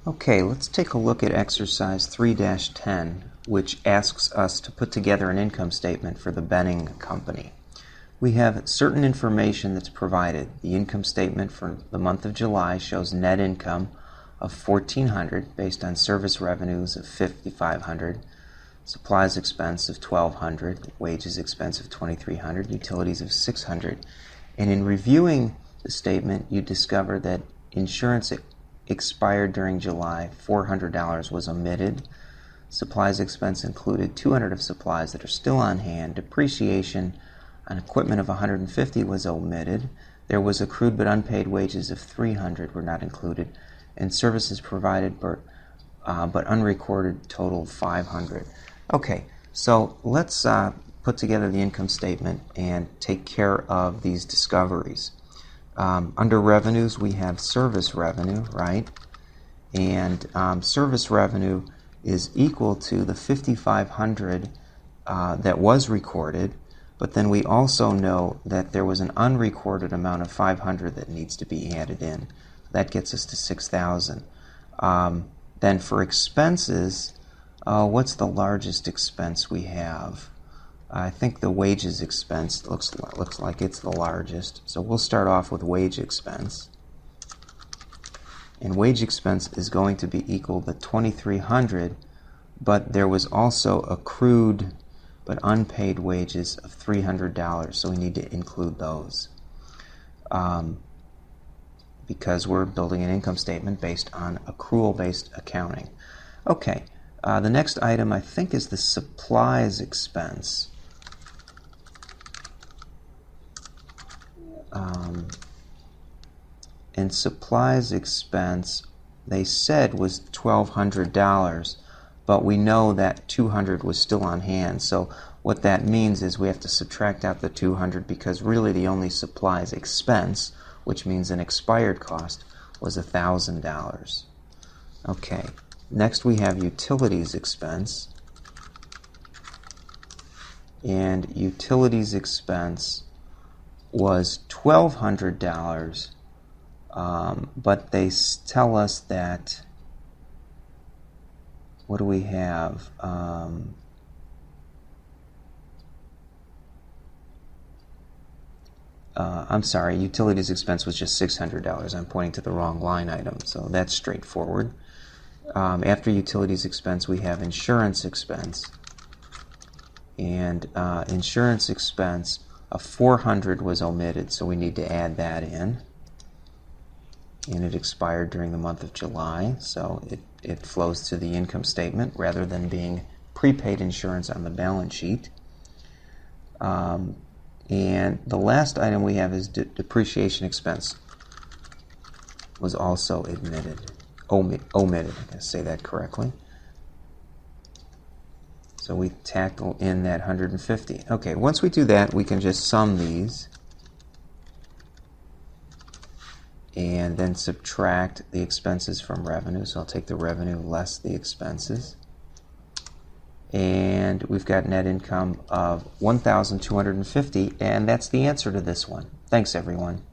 Okay, let's take a look at exercise 3-10, which asks us to put together an income statement for the Benning Company. We have certain information that's provided. The income statement for the month of July shows net income of $1,400 based on service revenues of $5,500, supplies expense of $1,200, wages expense of $2,300, utilities of $600. And in reviewing the statement, you discover that insurance expired during July, $400 was omitted. Supplies expense included $200 of supplies that are still on hand. Depreciation on equipment of $150 was omitted. There was accrued but unpaid wages of $300 were not included, and services provided but unrecorded total of $500. Okay, so let's put together the income statement and take care of these discoveries. Under revenues, we have service revenue, right? And service revenue is equal to the $5,500 that was recorded, but then we also know that there was an unrecorded amount of $500 that needs to be added in. That gets us to $6,000. Then for expenses, what's the largest expense we have? I think the wages expense looks like it's the largest. So we'll start off with wage expense. And wage expense is going to be equal to $2,300, but there was also accrued but unpaid wages of $300, so we need to include those because we're building an income statement based on accrual-based accounting. Okay, the next item I think is the supplies expense. And supplies expense, they said, was $1,200, but we know that $200 was still on hand. So what that means is we have to subtract out the $200 because really the only supplies expense, which means an expired cost, was $1,000. Okay, next we have utilities expense. And utilities expense was $1,200, but they tell us that, what do we have? I'm sorry, utilities expense was just $600. I'm pointing to the wrong line item, so that's straightforward. After utilities expense, we have insurance expense. And insurance expense of $400 was omitted, so we need to add that in. And it expired during the month of July, so it flows to the income statement rather than being prepaid insurance on the balance sheet. And the last item we have is depreciation expense was also omitted. I gotta say that correctly. So we tackle in that $150. Okay, once we do that, we can just sum these and then subtract the expenses from revenue. So I'll take the revenue less the expenses. And we've got net income of $1,250, and that's the answer to this one. Thanks, everyone.